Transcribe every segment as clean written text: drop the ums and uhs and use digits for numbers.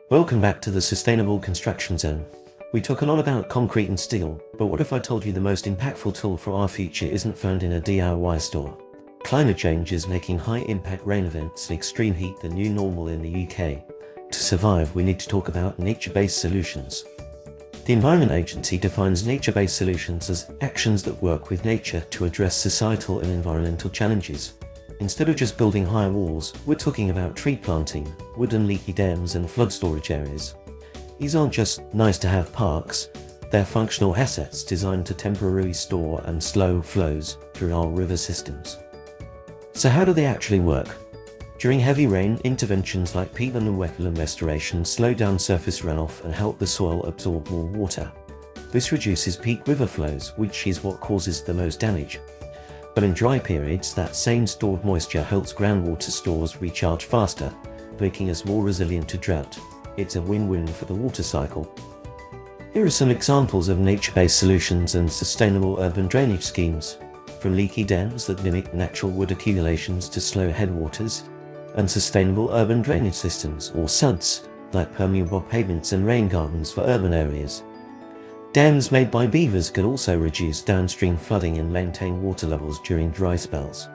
Welcome back to the Sustainable Construction Zone. We talk a lot about concrete and steel, but what if I told you the most impactful tool for our future isn't found in a DIY store? Climate change is making high-impact rain events and extreme heat the new normal in the UK. To survive, we need to talk about nature-based solutions. The Environment Agency defines nature-based solutions as actions that work with nature to address societal and environmental challenges. Instead of just building high walls, we're talking about tree planting, wooden leaky dams and flood storage areas. These aren't just nice-to-have parks, they're functional assets designed to temporarily store and slow flows through our river systems. So how do they actually work? During heavy rain, interventions like peatland and wetland restoration slow down surface runoff and help the soil absorb more water. This reduces peak river flows, which is what causes the most damage. But in dry periods, that same stored moisture helps groundwater stores recharge faster, making us more resilient to drought. It's a win-win for the water cycle. Here are some examples of nature-based solutions and sustainable urban drainage schemes, from leaky dams that mimic natural wood accumulations to slow headwaters, and sustainable urban drainage systems, or SUDs, like permeable pavements and rain gardens for urban areas. Dams made by beavers can also reduce downstream flooding and maintain water levels during dry spells.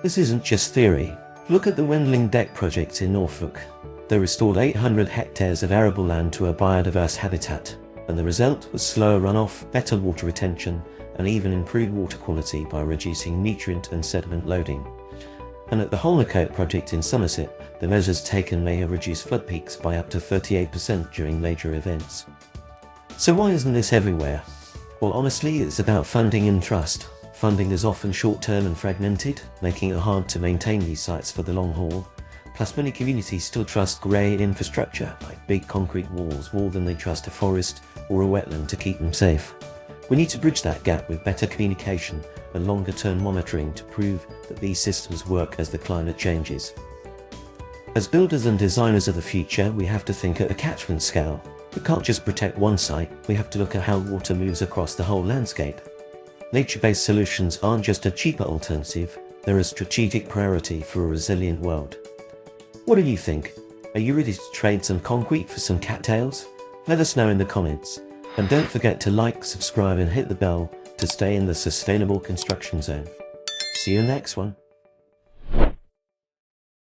This isn't just theory. Look at the Wendling Deck project in Norfolk. They restored 800 hectares of arable land to a biodiverse habitat, and the result was slower runoff, better water retention, and even improved water quality by reducing nutrient and sediment loading. And at the Holnacoat project in Somerset, the measures taken may have reduced flood peaks by up to 38% during major events. So why isn't this everywhere? Well, honestly, it's about funding and trust. Funding is often short-term and fragmented, making it hard to maintain these sites for the long haul. Plus, many communities still trust grey infrastructure, like big concrete walls, more than they trust a forest or a wetland to keep them safe. We need to bridge that gap with better communication and longer-term monitoring to prove that these systems work as the climate changes. As builders and designers of the future, we have to think at a catchment scale. We can't just protect one site, we have to look at how water moves across the whole landscape. Nature-based solutions aren't just a cheaper alternative, they're a strategic priority for a resilient world. What do you think? Are you ready to trade some concrete for some cattails? Let us know in the comments. And don't forget to like, subscribe and hit the bell to stay in the Sustainable Construction Zone. See you next one.